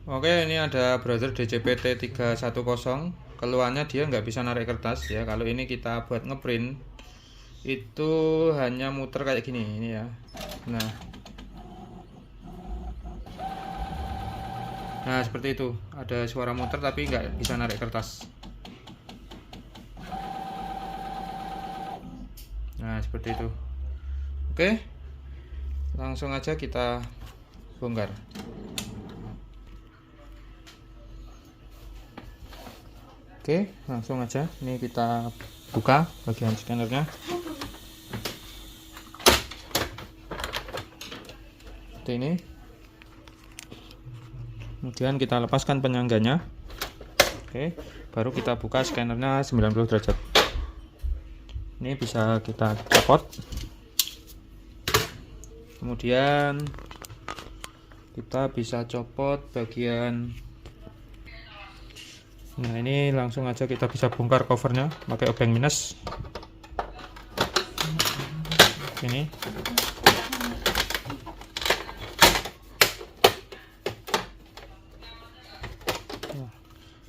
Oke, ini ada browser DCPT 310. Keluhannya dia nggak bisa narik kertas ya. Kalau ini kita buat ngeprint itu hanya muter kayak gini ini ya. Nah seperti itu, ada suara muter tapi nggak bisa narik kertas. Nah seperti itu. Oke, langsung aja kita bongkar. Oke, langsung aja ini kita buka bagian scannernya. Seperti ini. Kemudian kita lepaskan penyangganya. Oke, baru kita buka scannernya 90 derajat. Ini bisa kita copot. Kemudian kita bisa copot bagian. Nah ini langsung aja kita bisa bongkar covernya pakai obeng minus. Ini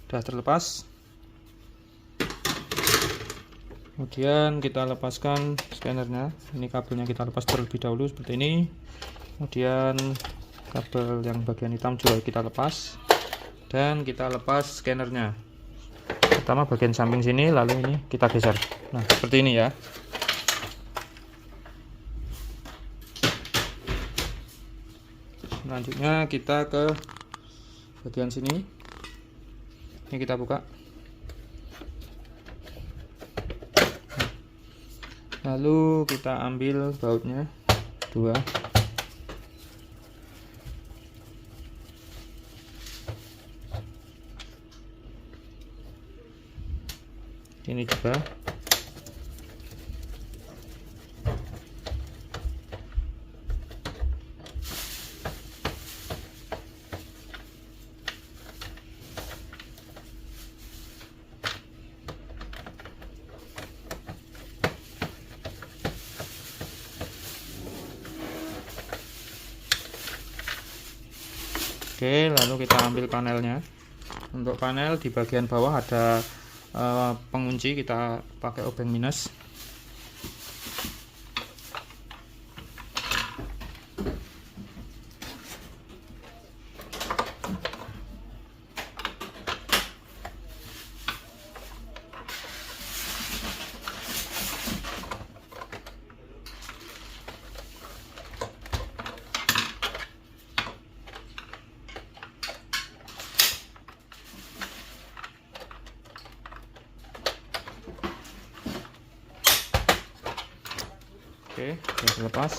sudah terlepas. Kemudian kita lepaskan scannernya. Ini kabelnya kita lepas terlebih dahulu seperti ini. Kemudian kabel yang bagian hitam juga kita lepas, dan kita lepas scannernya. Pertama bagian samping sini, lalu ini kita geser. Nah seperti ini ya. Selanjutnya kita ke bagian sini. Ini kita buka. Lalu kita ambil bautnya 2. Ini juga. Oke, lalu kita ambil panelnya. Untuk panel di bagian bawah ada pengunci, kita pakai obeng minus. Oke, sudah terlepas.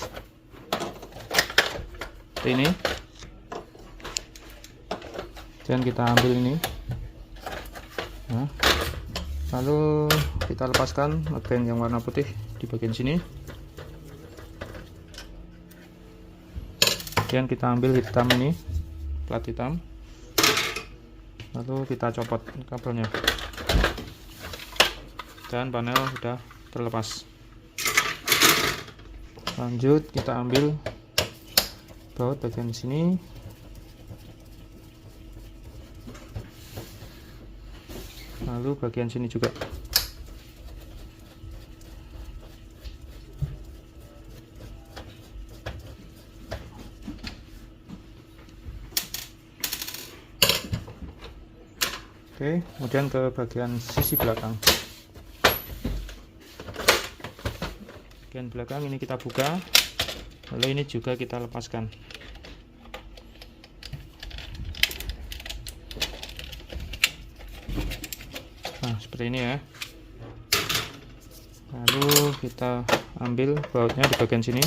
Ini. Dan kita ambil ini. Nah, lalu kita lepaskan obeng yang warna putih di bagian sini. Kemudian kita ambil hitam ini, plat hitam. Lalu kita copot kabelnya. Dan panel sudah terlepas. Lanjut kita ambil baut bagian sini. Lalu bagian sini juga. Oke, kemudian ke bagian sisi belakang. Bagian belakang ini kita buka, lalu ini juga kita lepaskan. Nah seperti ini ya. Lalu kita ambil bautnya di bagian sini.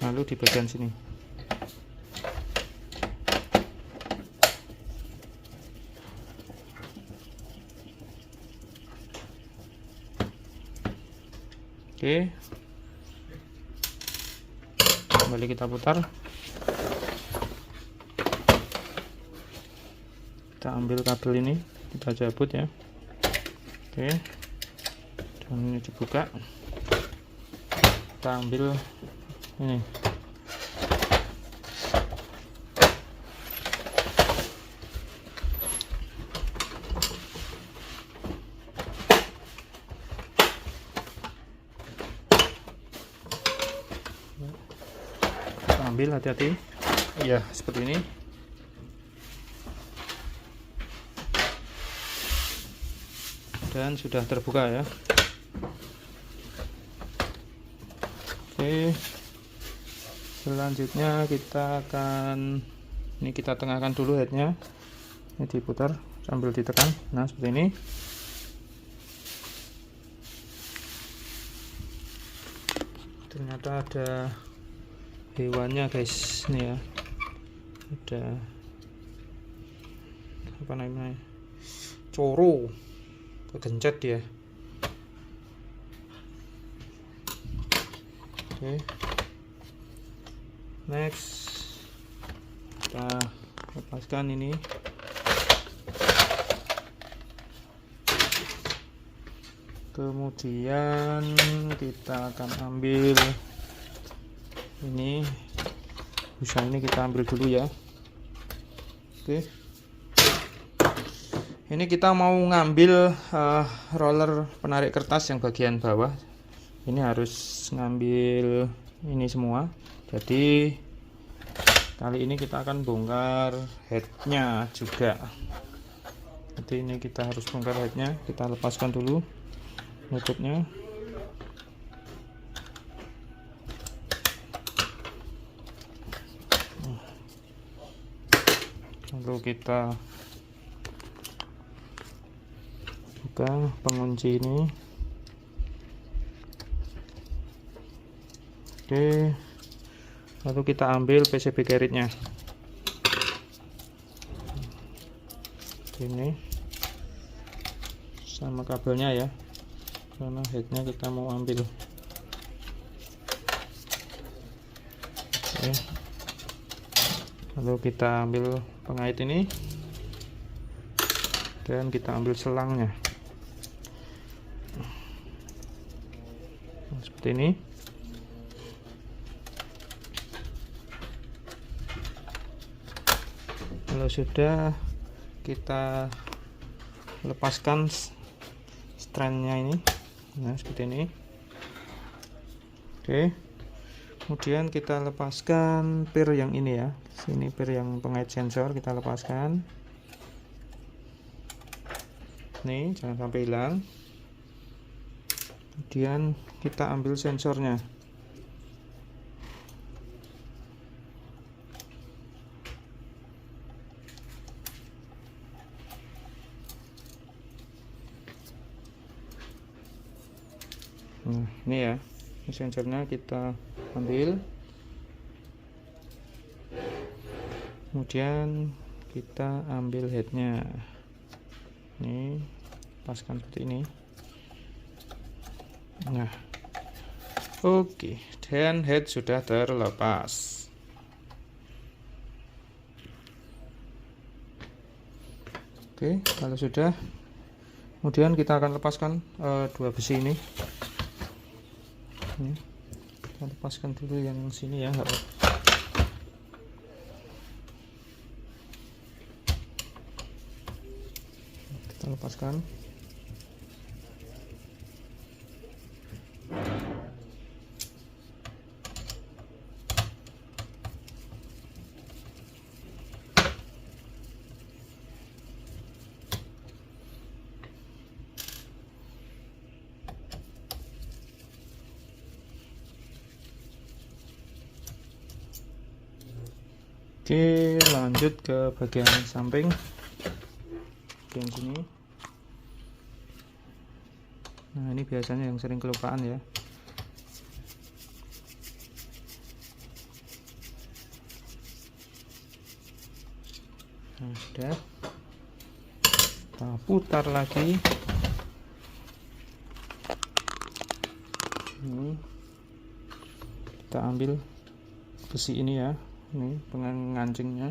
Lalu di bagian sini. Oke, kembali kita putar. Kita ambil kabel ini, kita cabut ya. Oke, dan ini dibuka. kita ambil ini. Kita ambil, hati-hati. Iya, seperti ini. Dan sudah terbuka ya. Oke, selanjutnya kita akan, ini kita tengahkan dulu headnya, ini diputar sambil ditekan. Nah, seperti ini. Ternyata ada hewannya guys, ini ya, ada apa namanya, coro, kegencet dia. Oke, next kita lepaskan ini. Kemudian kita akan ambil ini, busa ini kita ambil dulu ya. Oke, ini kita mau ngambil roller penarik kertas yang bagian bawah. Ini harus ngambil ini semua. Jadi kali ini kita akan bongkar headnya juga. Jadi ini kita harus bongkar headnya. Kita lepaskan dulu nutupnya. Lalu kita buka pengunci ini. Oke, lalu kita ambil PCB carrier-nya. Ini sama kabelnya ya, karena headnya kita mau ambil. Oke, lalu kita ambil pengait ini dan kita ambil selangnya. Nah, seperti ini. Kalau sudah, kita lepaskan strandnya ini. Nah, seperti ini. Oke, kemudian kita lepaskan pir yang ini ya, sini pir yang pengait sensor kita lepaskan. Nih, jangan sampai hilang. Kemudian kita ambil sensornya. Nah, ini ya, sensornya kita ambil. Kemudian kita ambil headnya. Ini lepaskan seperti ini. Nah, oke, dan head sudah terlepas. Oke, kalau sudah, kemudian kita akan lepaskan dua besi ini. Kita lepaskan dulu yang sini ya, nggak apa-apa. Kita lepaskan. Oke, lanjut ke bagian samping, bagian sini. Nah, ini biasanya yang sering kelupaan ya. Nah, sudah, kita putar lagi. Ini kita ambil besi ini ya, ini pengancingnya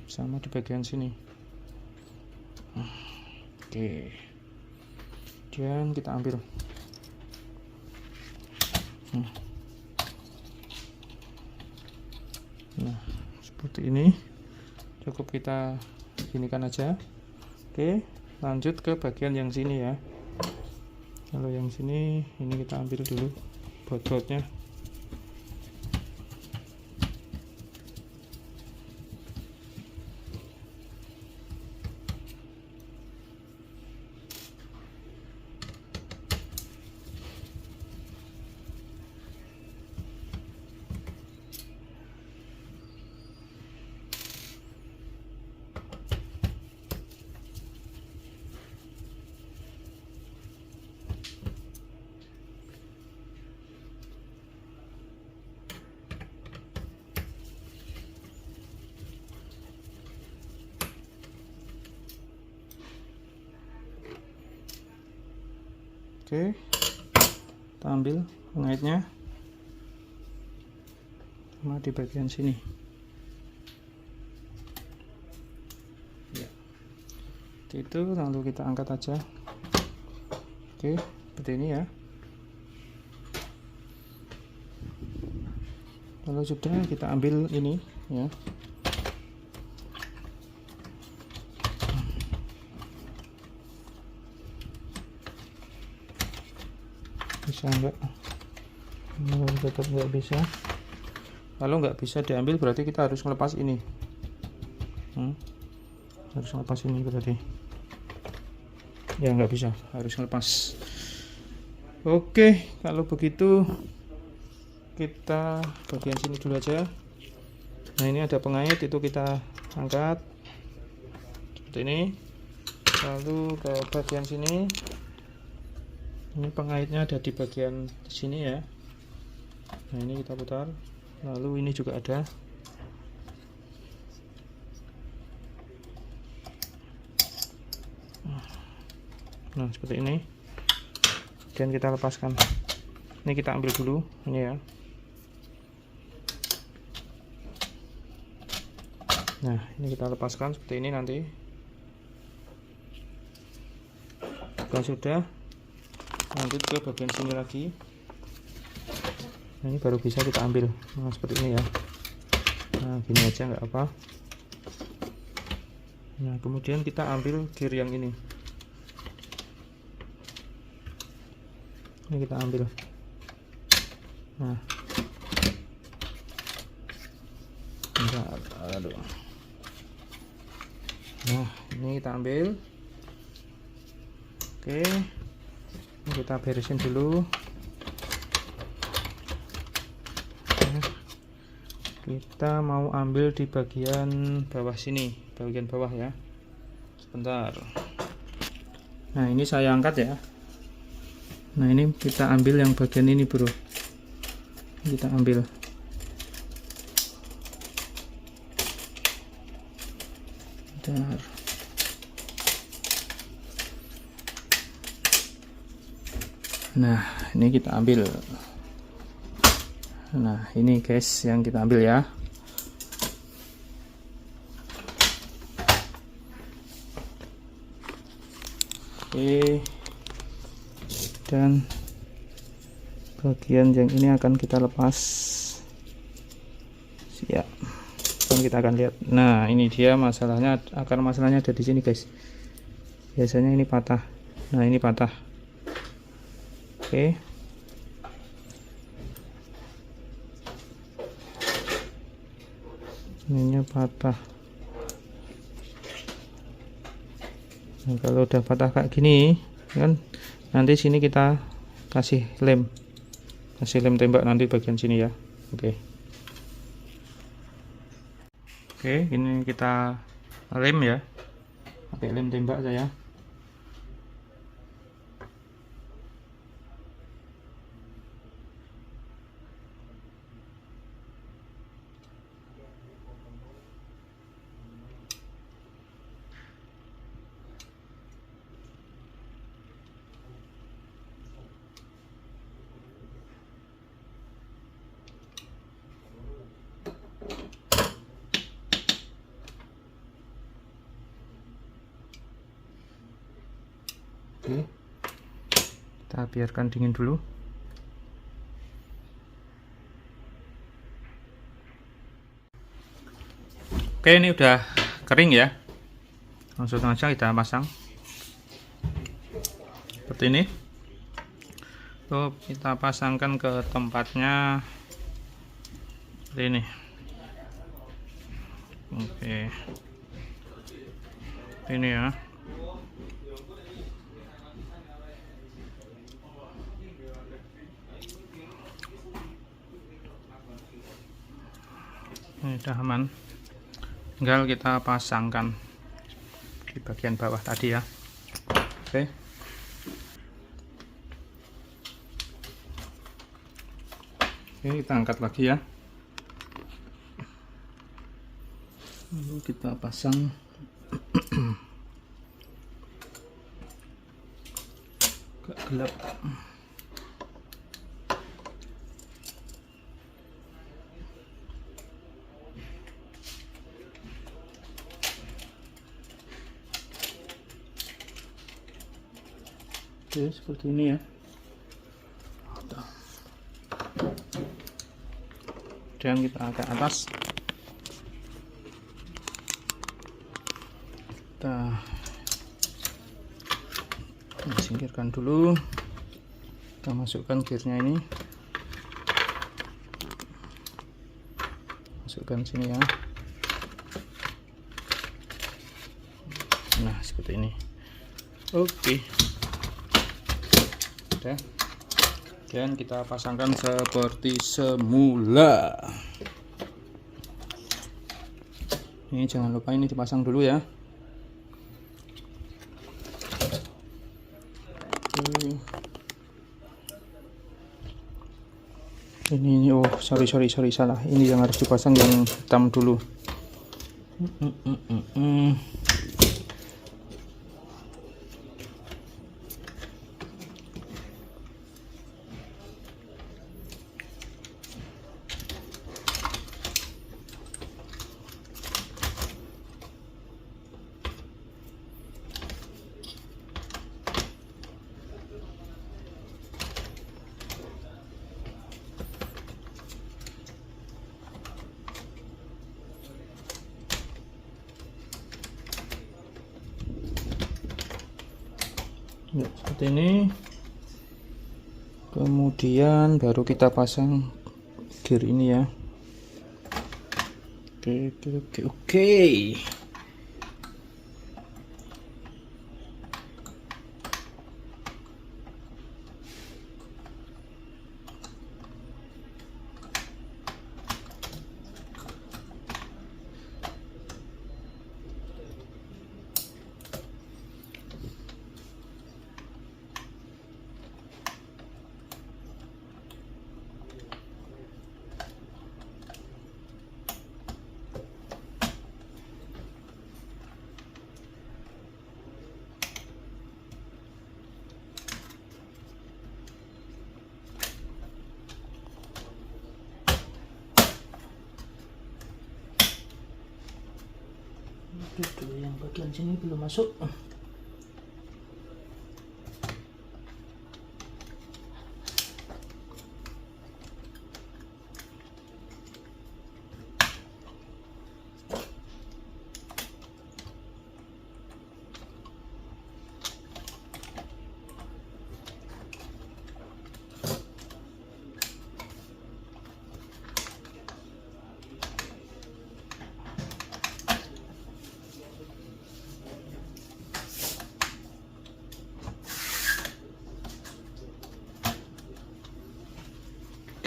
sama di bagian sini. Oke, kemudian kita ambil. Nah, seperti ini. Cukup kita ginikan aja. Oke, lanjut ke bagian yang sini ya. Kalau yang sini, ini kita ambil dulu baut-bautnya. Oke, kita ambil pengaitnya sama di bagian sini ya. Itu lalu kita angkat aja. Oke, seperti ini ya. Kalau sudah, kita ambil ini ya. Bisa enggak? Tetap nggak bisa. Kalau nggak bisa diambil berarti kita harus melepas ini. Harus melepas ini berarti. Ya nggak bisa, harus melepas. Oke, kalau begitu kita bagian sini dulu aja. Nah, ini ada pengait, itu kita angkat seperti ini. Lalu ke bagian sini. Ini pengaitnya ada di bagian sini ya. Nah, ini kita putar. Lalu ini juga ada. Nah, seperti ini. Dan kita lepaskan. Ini kita ambil dulu ini ya. Nah, ini kita lepaskan seperti ini nanti. Kalau sudah, lanjut ke bagian sini lagi. Nah, ini baru bisa kita ambil. Nah, seperti ini ya. Nah, gini aja nggak apa. Nah, kemudian kita ambil gear yang ini. Ini kita ambil. Nah, aduh. Nah, ini kita ambil. Oke. Kita beresin dulu. Kita mau ambil di bagian bawah sini, bagian bawah ya. Sebentar. Nah, ini saya angkat ya. Nah, ini kita ambil yang bagian ini bro. Kita ambil. Bentar. Nah, ini kita ambil. Nah, ini guys yang kita ambil ya. Oke. Dan bagian yang ini akan kita lepas. Siap. Dan kita akan lihat. Nah, ini dia masalahnya, akar masalahnya ada di sini guys. Biasanya ini patah. Nah, ini patah. Oke. Ininya patah. Nah, kalau udah patah kayak gini kan, nanti sini kita kasih lem tembak nanti bagian sini ya. Oke, ini kita lem ya, pakai lem tembak saya. Oke, kita biarkan dingin dulu. Oke, ini udah kering ya, langsung aja kita pasang seperti ini. Tuh, kita pasangkan ke tempatnya seperti ini. Oke, ini ya. Ini udah aman, tinggal kita pasangkan di bagian bawah tadi ya. Oke, kita angkat lagi ya, lalu kita pasang. Agak gelap. Oke, seperti ini ya. Dan kita agak atas, kita singkirkan dulu, kita masukkan gearnya ini, masukkan sini ya. Nah, seperti ini. Oke, udah. Dan kita pasangkan seperti semula. Ini jangan lupa ini dipasang dulu ya. Oke. Ini oh sorry salah. Ini yang harus dipasang yang hitam dulu. Ya, seperti ini. Kemudian baru kita pasang gear ini ya. Oke. Tuh, yang bagian sini belum masuk.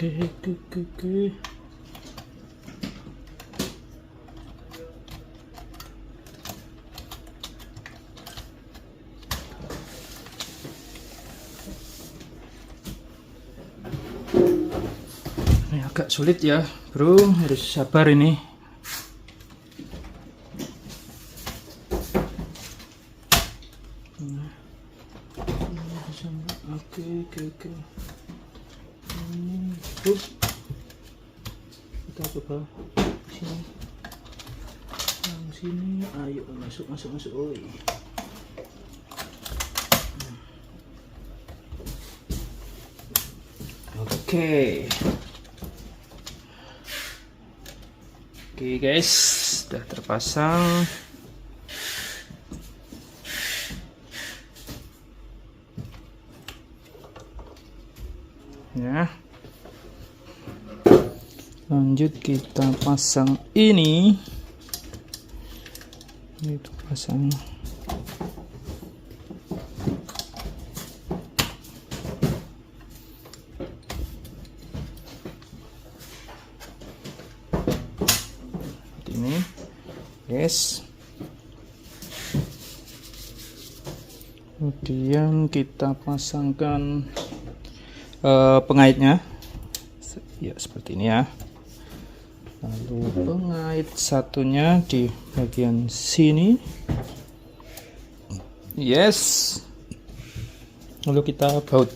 Oke. Ini agak sulit ya, bro, harus sabar ini. Oke. Kita coba sini, yang sini, ayo masuk. Oi. Oke guys, sudah terpasang. Ya. Lanjut kita pasang ini. Itu pasang. Ini. Yes. Kemudian kita pasangkan pengaitnya ya seperti ini ya. Lalu pengait satunya di bagian sini. Yes. Lalu kita baut.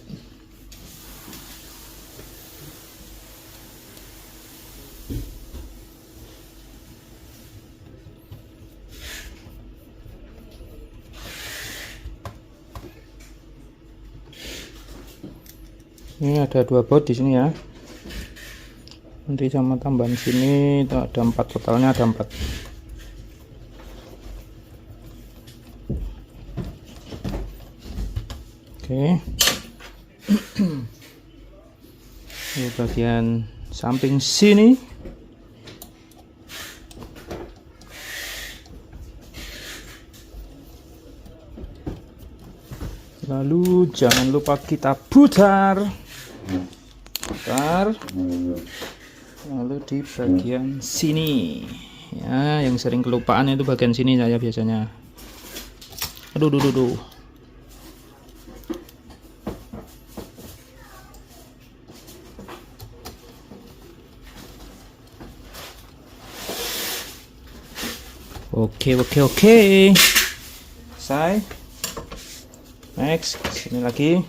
Ini ada 2 baut di sini ya. Nanti sama tambahan sini ada 4, totalnya ada 4. Oke. Ini bagian samping sini. Lalu jangan lupa kita putar. Lalu di bagian sini ya, yang sering kelupaan itu bagian sini saya biasanya. Aduh. Oke. Selesai. Next, sini lagi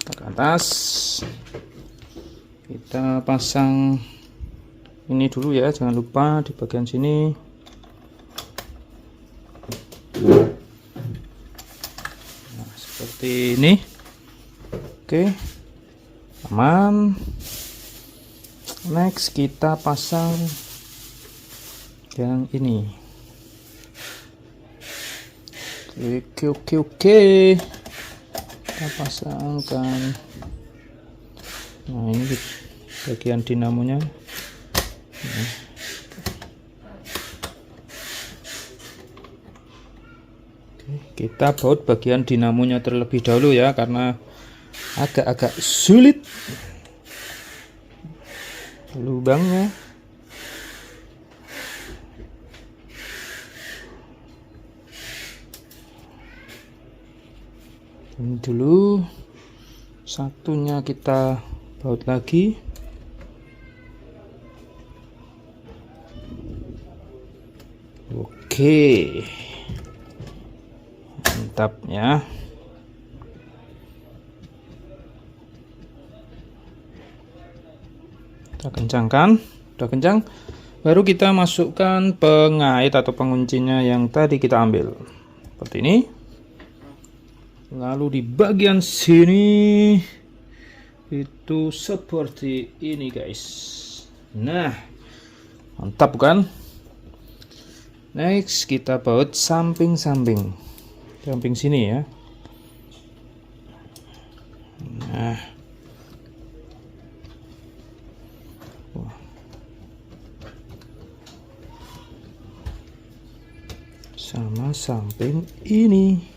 ke atas. Kita pasang ini dulu ya, jangan lupa di bagian sini. Nah, seperti ini. Oke, aman. Next kita pasang yang ini. Oke. Kita pasangkan. Nah, ini bagian dinamonya. Nah. Oke, kita baut bagian dinamonya terlebih dahulu ya, karena agak-agak sulit lubangnya. Ini dulu, satunya kita baut lagi. Oke, mantap ya. Kita kencangkan, udah kencang, baru kita masukkan pengait atau penguncinya yang tadi kita ambil seperti ini. Lalu di bagian sini itu seperti ini guys. Nah, mantap kan? Next kita baut samping sini ya. Nah, sama samping ini.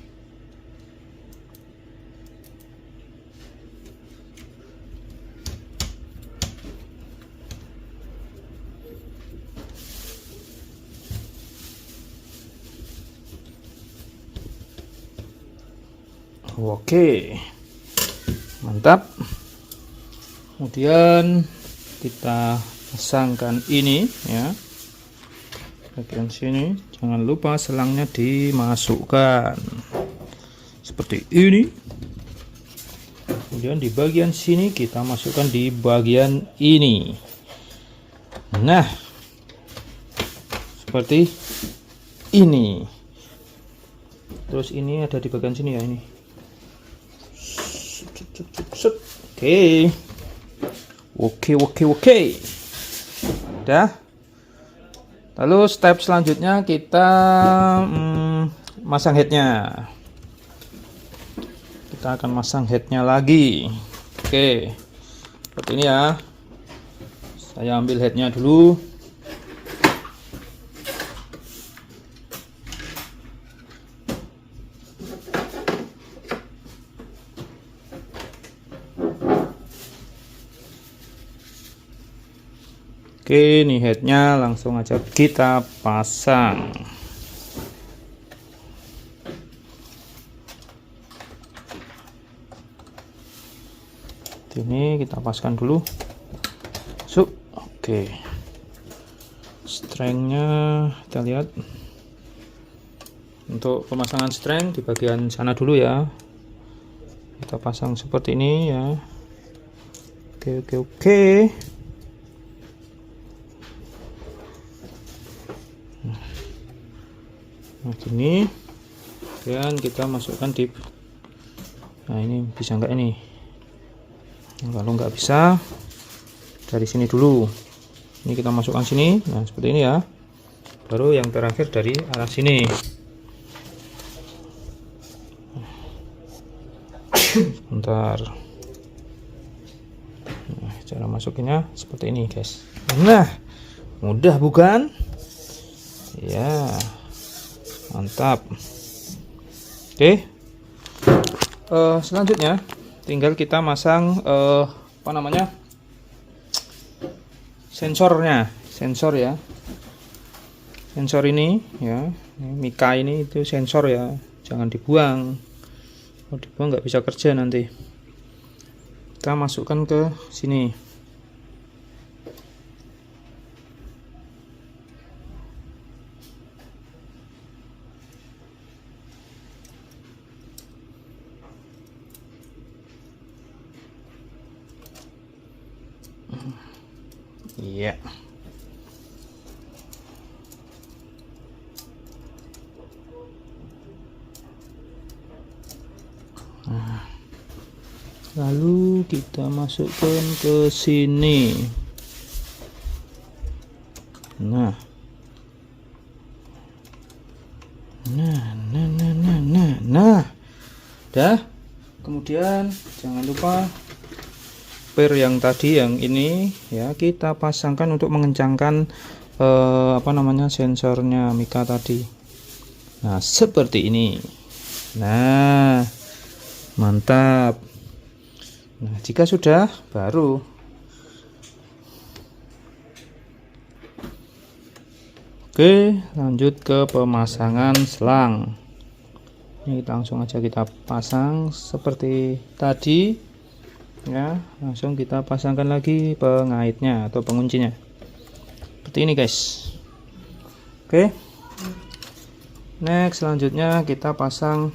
Oke, mantap. Kemudian kita pasangkan ini ya, bagian sini. Jangan lupa selangnya dimasukkan seperti ini. Kemudian di bagian sini kita masukkan di bagian ini. Nah, seperti ini. Terus ini ada di bagian sini ya, ini. Oke. Udah. Lalu step selanjutnya kita masang headnya. Kita akan masang headnya lagi. Oke, seperti ini ya. Saya ambil headnya dulu. Oke, ini headnya langsung aja kita pasang. Ini kita paskan dulu. Oke, strengnya kita lihat. Untuk pemasangan streng di bagian sana dulu ya. Kita pasang seperti ini ya. Oke. Nah gini, dan kita masukkan tip. Nah ini bisa enggak ini? Kalau nggak bisa, dari sini dulu. Ini kita masukkan sini. Nah seperti ini ya. Baru yang terakhir dari arah sini. Sebentar. Nah, cara masukinnya seperti ini guys. Nah mudah bukan? Ya, mantap. Oke, selanjutnya tinggal kita masang apa namanya, sensornya, sensor ya. Sensor ini ya, mika ini itu sensor ya, jangan dibuang. Kalau dibuang nggak bisa kerja nanti. Kita masukkan ke sini. Iya. Nah, lalu kita masukkan ke sini. Nah, dah. Kemudian jangan lupa per yang tadi, yang ini ya, kita pasangkan untuk mengencangkan apa namanya, sensornya mika tadi. Nah seperti ini. Nah mantap. Nah jika sudah, baru lanjut ke pemasangan selang. Ini langsung aja kita pasang seperti tadi ya, langsung kita pasangkan lagi pengaitnya atau penguncinya seperti ini guys. Oke, next selanjutnya kita pasang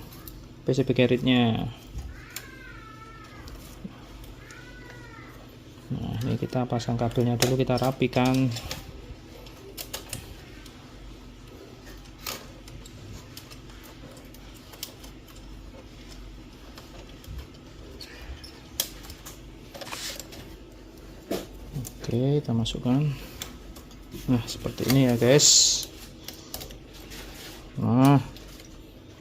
PCB carrier-nya. Nah ini kita pasang kabelnya dulu, kita rapikan. Oke, kita masukkan. Nah seperti ini ya guys. Nah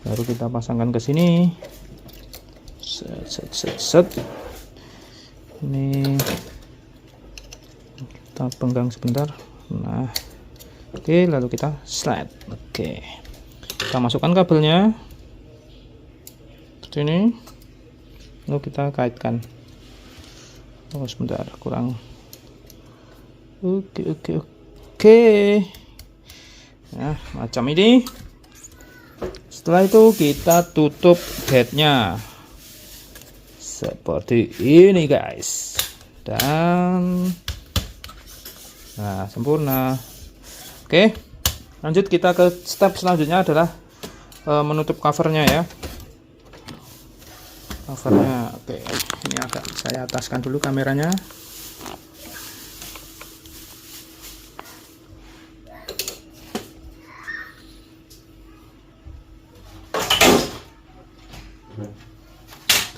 baru kita pasangkan ke sini. Set. Ini kita penggang sebentar. Nah oke, lalu kita slide. Oke, kita masukkan kabelnya seperti ini, lalu kita kaitkan. Oh sebentar, kurang. Oke. Nah macam ini. Setelah itu kita tutup headnya seperti ini guys, dan nah sempurna. Oke, lanjut kita ke step selanjutnya adalah menutup covernya ya. Covernya, oke, ini agak saya ataskan dulu kameranya.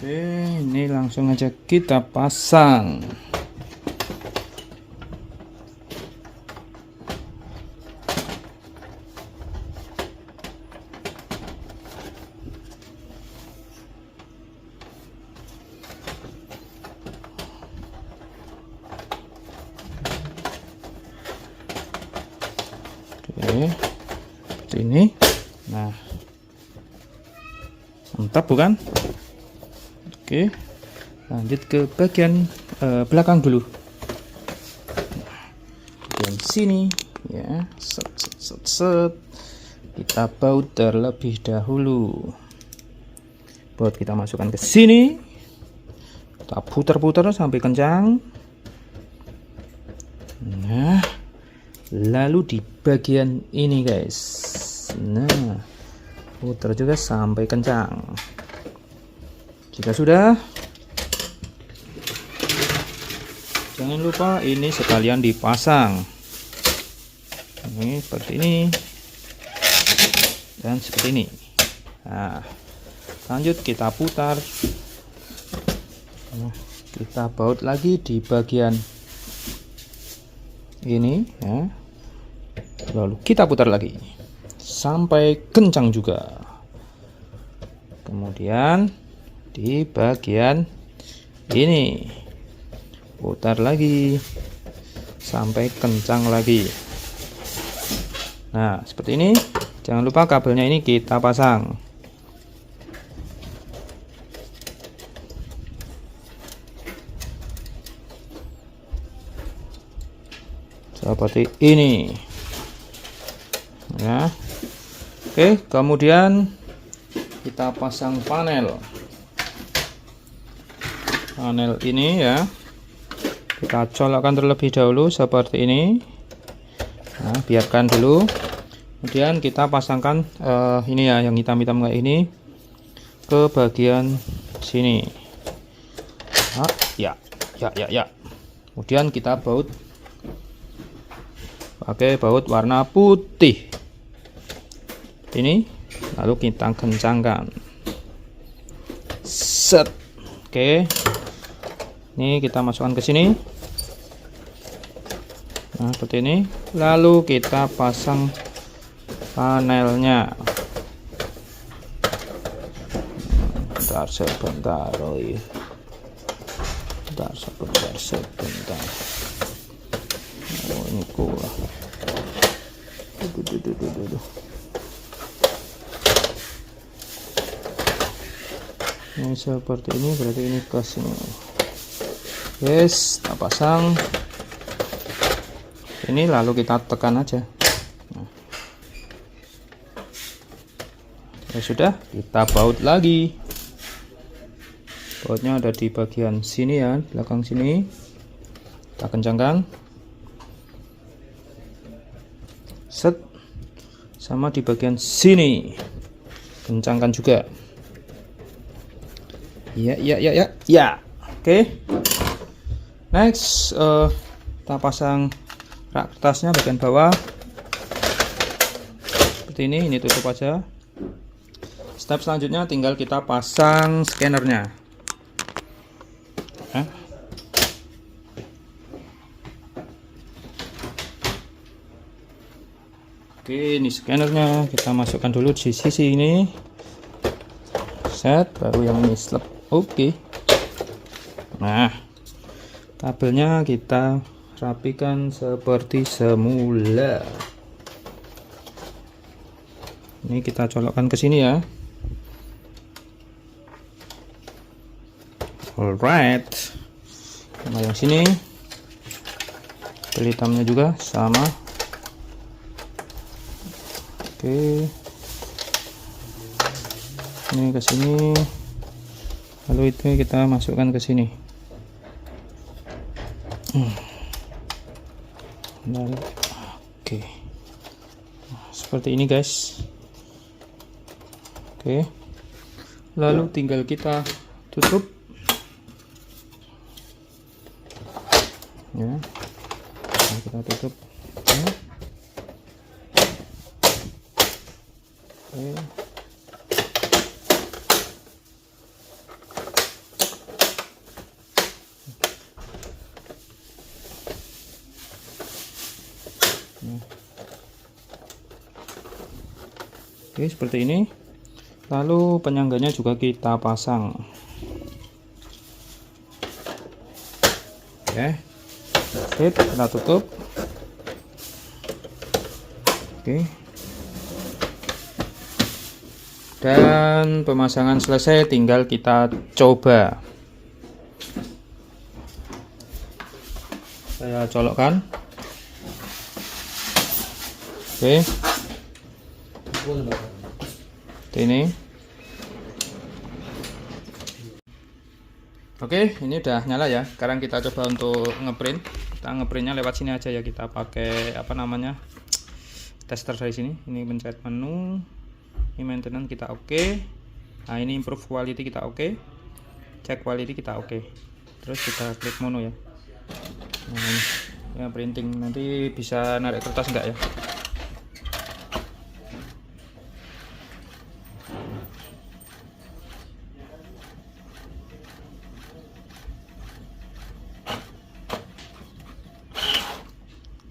Oke, ini langsung aja kita pasang. Oke, seperti ini. Nah, mantap bukan? Oke, lanjut ke bagian belakang dulu. Bagian sini ya, set. Kita baut terlebih dahulu. Baut kita masukkan ke sini. Kita putar-putar sampai kencang. Nah, lalu di bagian ini guys, nah putar juga sampai kencang. Jika sudah, jangan lupa ini sekalian dipasang. Ini seperti ini dan seperti ini. Nah, lanjut kita putar. Nah, kita baut lagi di bagian ini ya. Lalu kita putar lagi sampai kencang juga. Kemudian di bagian ini putar lagi sampai kencang lagi. Nah, seperti ini. Jangan lupa kabelnya ini kita pasang. Seperti ini ya. Oke, kemudian kita pasang panel ini ya. Kita colokkan terlebih dahulu seperti ini. Nah, biarkan dulu. Kemudian kita pasangkan ini ya, yang hitam-hitam kayak ini ke bagian sini. Nah, ya. Kemudian kita baut pakai baut warna putih ini, lalu kita kencangkan. Set. Oke, ini kita masukkan ke sini. Nah, seperti ini. Lalu kita pasang panelnya. Sebentar. Oh iya. Sebentar. Oh, ini kurang. Ini seperti ini, berarti ini ke sini. Yes, kita pasang ini, lalu kita tekan aja. Nah. Ya sudah, kita baut lagi. Bautnya ada di bagian sini ya, belakang sini. Kita kencangkan. Set. Sama di bagian sini. Kencangkan juga. Ya. Oke. Next, kita pasang rak kertasnya bagian bawah. Seperti ini tutup aja. Step selanjutnya tinggal kita pasang scannernya. Oke, ini scannernya kita masukkan dulu di sisi ini. Set, baru yang ini slap. Oke. Nah, kabelnya kita rapikan seperti semula. Ini kita colokkan ke sini ya. Alright. Nah, yang sini kabel hitamnya juga sama. Oke. Ini ke sini. Lalu itu kita masukkan ke sini. Lalu, oke. Seperti ini guys. Oke. Lalu tinggal kita tutup. Ya. Nah, kita tutup. Ya. Oke. Oke, seperti ini. Lalu penyangganya juga kita pasang. Oke. Sip, kita tutup. Oke. Dan pemasangan selesai, tinggal kita coba. Saya colokkan. Oke. Ini. Oke, ini udah nyala ya. Sekarang kita coba untuk ngeprint. Kita ngeprintnya lewat sini aja ya. Kita pakai apa namanya? Tester dari sini. Ini pencet menu. Ini maintenance kita oke. Nah, ini improve quality kita oke. Check quality kita oke. Terus kita klik mono ya. Nah, ini ya printing, nanti bisa narik kertas enggak ya?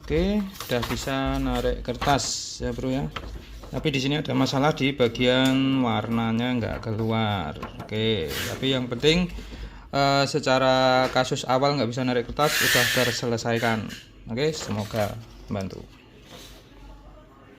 Oke, udah bisa narik kertas ya bro ya. Tapi di sini ada masalah di bagian warnanya nggak keluar. Oke, tapi yang penting secara kasus awal nggak bisa narik kertas udah terselesaikan. Oke, semoga membantu.